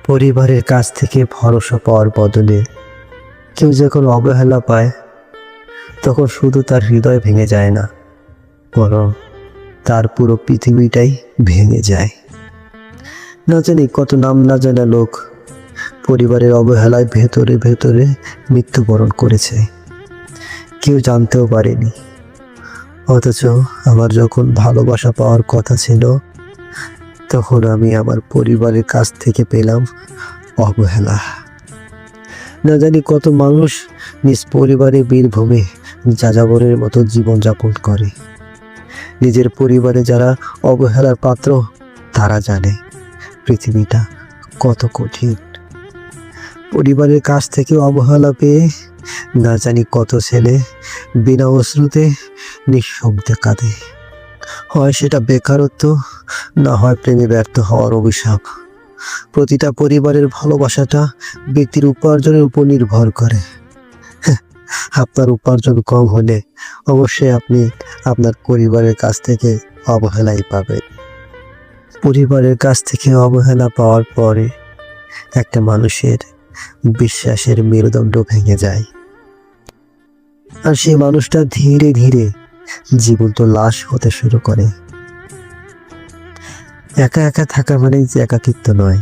পরিবারের কাছ থেকে ভরসা পাওয়ার বদলে কেউ যখন অবহেলা পায়, তখন শুধু তার হৃদয় ভেঙে যায় না, বরং তার পুরো পৃথিবীটাই ভেঙে যায়। না জানি কত নাম না জানা লোক পরিবারের অবহেলায় ভেতরে ভেতরে মৃত্যুবরণ করেছে, কেউ জানতেও পারেনি। অথচ আমার যখন ভালোবাসা পাওয়ার কথা ছিল, তখন আমি আমার পরিবারের কাছ থেকে পেলাম অবহেলা। না জানি কত মানুষ নিজ পরিবারে বীরভূমে যাযাবরের মতো জীবনযাপন করে। নিজের পরিবারে যারা অবহেলার পাত্র, তারা জানে পৃথিবীটা কত কঠিন। পরিবারের কাছ থেকে অবহেলা পেয়ে না জানি কত ছেলে বিনা অশ্রুতে নিঃশব্দে কাঁদে। হয় সেটা বেকারত্ব, না হয় প্রেমে ব্যর্থ হওয়ার অভিশাপ। প্রতিটা পরিবারের ভালোবাসাটা ব্যক্তির উপার্জনের উপর নির্ভর করে। আপনার উপার্জন কম হলে অবশ্যই আপনি আপনার পরিবারের কাছ থেকে অবহেলাই পাবেন। পরিবারের কাছ থেকে অবহেলা পাওয়ার পরে একটা মানুষের বিশ্বাসের মেরুদণ্ড ভেঙে যায়, আর সেই মানুষটা ধীরে ধীরে জীবন্ত লাশ হতে শুরু করে। একা একা থাকা মানে যে একাকিত্ব নয়।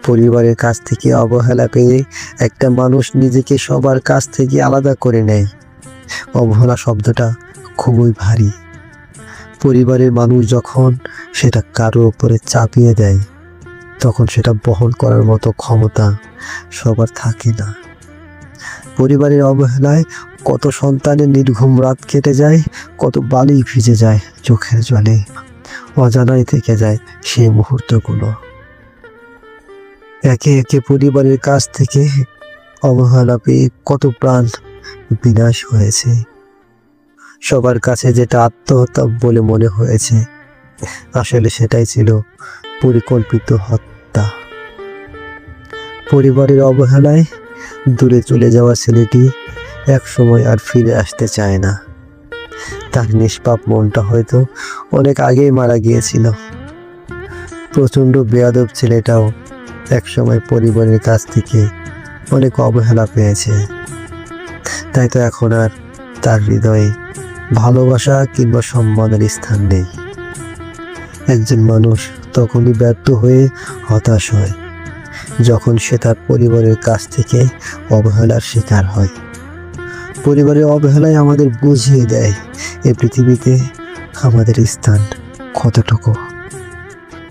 পরিবারের কাছ থেকে অবহেলা পেয়ে একটা মানুষ নিজেকে সবার কাছ থেকে আলাদা করে নেয়। অবহেলা শব্দটা খুবই ভারী। পরিবারের মানুষ যখন সেটা কারোর উপরে চাপিয়ে দেয়, তখন সেটা বহন করার মতো ক্ষমতা সবার থাকে না। পরিবারের অবহেলায় কত সন্তানের নির্ঘুম রাত কেটে যায়, কত বালি ভিজে যায় চোখের জলে। অজানাই থেকে যায় সেই মুহূর্তগুলো। একে একে পরিবারের কাছ থেকে অবহেলা পেয়ে কত প্রাণ বিনাশ হয়েছে। সবার কাছে যেটা আত্মহত্যা বলে মনে হয়েছে, আসলে সেটাই ছিল পরিকল্পিত হত্যা। পরিবারের অবহেলায় দূরে চলে যাওয়া ছেলেটি এক সময় আর ফিরে আসতে চায় না। তার নিষ্পাপ মনটা হয়তো অনেক আগেই মারা গিয়েছিল। প্রচণ্ড বেয়াদব ছেলেটাও এক সময় পরিবারের কাছ থেকে অনেক অবহেলা পেয়েছে। তাই তো এখন আর তার হৃদয়ে ভালোবাসা কিংবা সম্মানের স্থান নেই। একজন মানুষ তখনই ব্যর্থ হয়ে হতাশ হয়, যখন সে তার পরিবারের কাছ থেকে অবহেলার শিকার হয়। পরিবারের অবহেলায় আমাদের বুঝিয়ে দেয় এই পৃথিবীতে আমাদের স্থান কতটুকু।